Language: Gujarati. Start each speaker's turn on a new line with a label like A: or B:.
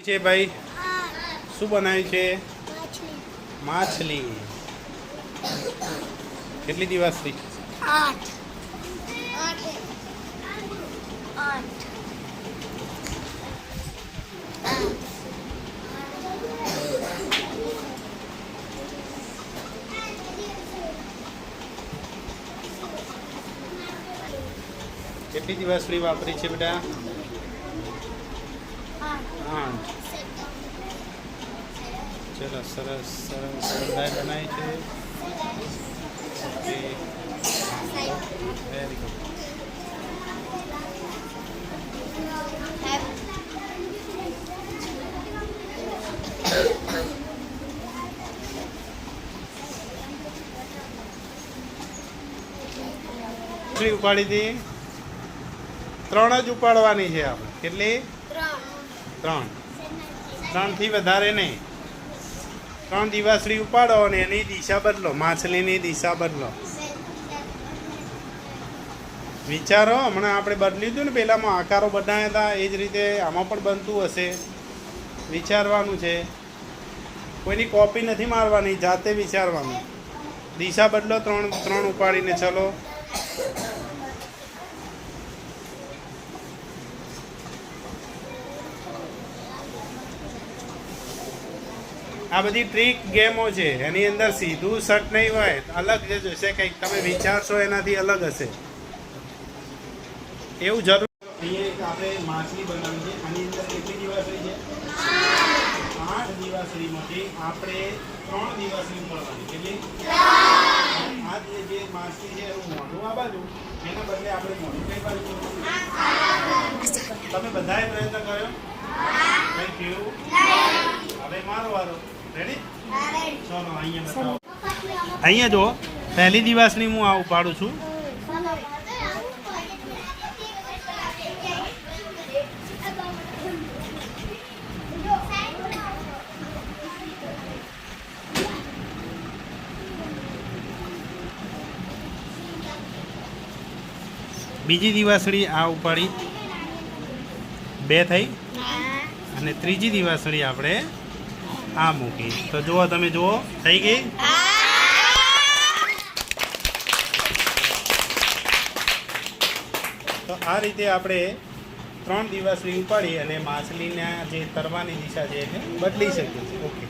A: છે ભાઈ શું બનાવ્યું છે? માછલી. કેટલી દિવસથી?
B: 8.
A: કેટલી દિવસથી વાપરી છે બેટા? 8. ચલો સરસ સરસ કઢાઈ બનાવી છે. Very good. કેટલી ઉપાડી હતી? 3 જ ઉપાડવાની છે આપણે. કેટલી? 3. 3 થી વધારે નહીં. 3 દિવસડી ઉપાડો અને એની દિશા બદલો, માછલીની દિશા બદલો. વિચારો, હમણાં આપણે બદલ્યું હતું ને, પહેલાંમાં આકારો બનાવ્યા હતા એ જ રીતે આમાં પણ બનતું હશે. વિચારવાનું છે, કોઈની કોપી નથી મારવાની, જાતે વિચારવાનું. દિશા બદલો, 3 ઉપાડીને. ચલો આ બધી ટ્રીક ગેમો છે, એની અંદર સીધું શટ નહીં હોય, અલગ જ હશે કંઈક. તમે વિચારશો એનાથી અલગ હશે, એવું જરૂર. અહીંયા આપણે માછલી બનાવી છે, આની અંદર કેટલી દિવસરી છે? 8 દિવસરીમાંથી આપણે 3 દિવસરી મળવાની. કેટલી? આ જે માછલી છે એનું મોઢું આ બાજુ, એના બદલે આપણે મોઢું કઈ બાજુ કરવાનું? તમે બધાએ પ્રયત્ન કર્યો? કઈ કેવું? હવે મારો વારો. રેડી? ચલો અહીંયા બતાવો. અહીંયા જો પહેલી દિવસની હું આ ઉપાડું છું. બીજી દિવસડી આ ઉપાડી, 2 થઈ. અને ત્રીજી દિવસડી આપણે આ મૂકી. તો જુઓ, તમે જુઓ, થઈ ગઈ. તો આ રીતે આપણે 3 દિવસની ઉપાડી અને માછલીના જે તરવાની દિશા છે એને બદલી શકીએ છીએ. ઓકે.